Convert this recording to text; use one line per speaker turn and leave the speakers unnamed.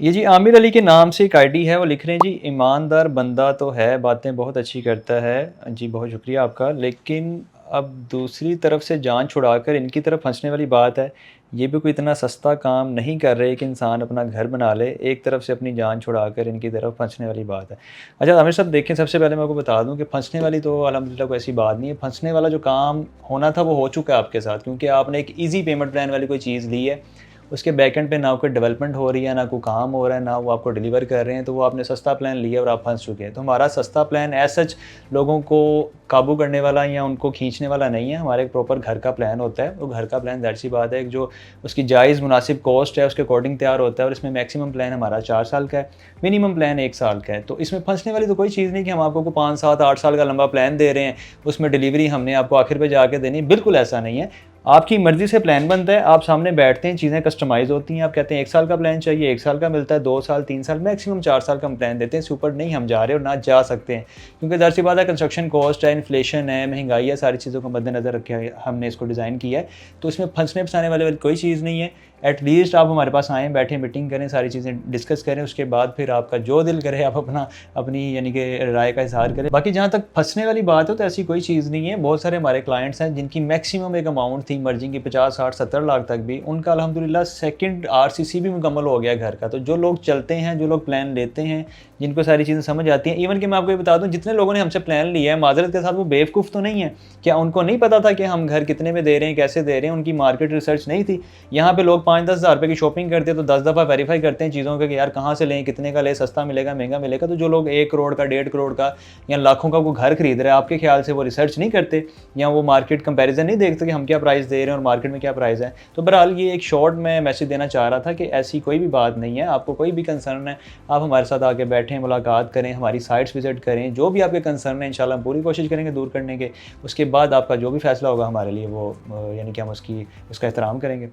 ये जी आमिर अली के नाम से एक आईडी है, वो लिख रहे हैं जी ईमानदार बंदा तो है, बातें बहुत अच्छी करता है। जी बहुत शुक्रिया आपका। लेकिन अब दूसरी तरफ से जान छुड़ाकर इनकी तरफ फँसने वाली बात है। ये भी कोई इतना सस्ता काम नहीं कर रहे कि इंसान अपना घर बना ले, एक तरफ से अपनी जान छुड़ाकर इनकी तरफ फँसने वाली बात है। अच्छा आमिर साहब देखें, सबसे पहले मैं आपको बता दूँ कि फँसने वाली तो अल्हम्दुलिल्लाह कोई ऐसी बात नहीं है। फँसने वाला जो काम होना था वो हो चुका है आपके साथ, क्योंकि आपने एक ईज़ी पेमेंट प्लान वाली कोई चीज़ ली है। उसके बैकएंड पे ना कोई डेवलपमेंट हो रही है, ना कोई काम हो रहा है, ना वो आपको डिलीवर कर रहे हैं, तो वो आपने सस्ता प्लान लिया और आप फँस चुके हैं। तो हमारा सस्ता प्लान एज़ सच लोगों को काबू करने वाला या उनको खींचने वाला नहीं है। हमारा एक प्रॉपर घर का प्लान होता है। वो घर का प्लान ज़ाहिर-सी बात है, एक जो उसकी जायज़ मुनासिब कॉस्ट है उसके अकॉर्डिंग तैयार होता है, और इसमें मैक्सिमम प्लान हमारा 4 साल का है, मिनिमम प्लान 1 साल का है। तो इसमें फँसने वाली तो कोई चीज़ नहीं कि हम आपको 5, 7, 8 साल का लंबा प्लान दे रहे हैं, उसमें डिलीवरी हमने आपको आखिर पे जाके देनी है, बिल्कुल ऐसा नहीं है। आपकी मर्ज़ी से प्लान बनता है, आप सामने बैठते हैं, चीज़ें कस्टमाइज़ होती हैं, आप कहते हैं 1 साल का प्लान चाहिए, 1 साल का मिलता है, 2 साल, 3 साल, मैक्सिमम 4 साल का हम प्लान देते हैं। इससे ऊपर नहीं हम जा रहे और ना जा सकते हैं, क्योंकि ज़ाहिर-सी बात है कंस्ट्रक्शन कॉस्ट है, इन्फ्लेशन है, महंगाई है, सारी चीज़ों को मद्देनज़र रखे हमने इसको डिज़ाइन किया है। तो इसमें फँसने-फसाने वाली कोई चीज़ नहीं है। एटलीस्ट आप हमारे पास आएँ, बैठें, मीटिंग करें, सारी चीज़ें डिस्कस करें, उसके बाद फिर आपका जो दिल करे आप अपनी यानी कि राय का इज़हार करें। बाकी जहाँ तक फँसने वाली बात है तो ऐसी कोई चीज़ नहीं है। बहुत सारे हमारे क्लाइंट्स हैं जिनकी मैक्सिमम एक अमाउंट थी मर्जिंग की 50, 60, 70 लाख तक भी, उनका अल्हम्दुलिल्लाह सेकंड आरसीसी भी मुकम्मल हो गया घर का। तो जो लोग चलते हैं, जो लोग प्लान लेते हैं, जिनको सारी चीज़ें समझ आती हैं, इवन कि मैं आपको ये बता दूँ, जितने लोगों ने हमसे प्लान लिया है, माज़रत के साथ वो बेवकूफ़ तो नहीं है। क्या उनको नहीं पता था कि हम घर कितने में दे रहे हैं, कैसे दे रहे हैं? उनकी मार्केट रिसर्च नहीं थी। यहाँ पे लोग 5-10 हज़ार रुपए की शॉपिंग करते हैं तो 10 दफ़ा वेरीफाई करते हैं चीज़ों का कि यार कहाँ से लें, कितने का लें, सस्ता मिलेगा, महंगा मिलेगा। तो जो लोग 1 करोड़ का, 1.5 करोड़ का या लाखों का वो घर खरीद रहे हैं, आपके ख्याल से वो रिसर्च नहीं करते या वो मार्केट कंपैरिजन नहीं देखते कि हम क्या प्राइस दे रहे हैं और मार्केट में क्या प्राइस है? तो बहरहाल ये एक शॉर्ट मैं मैसेज देना चाह रहा था कि ऐसी कोई भी बात नहीं है। आपको कोई भी कंसर्न है, आप हमारे साथ आके बैठें, मुलाकात करें, हमारी साइट्स विज़िट करें, जो भी आपके कंसर्न है इंशाल्लाह हम पूरी कोशिश करेंगे दूर करने के। उसके बाद आपका जो भी फैसला होगा हमारे लिए वो यानी कि हम उसका एहतराम करेंगे।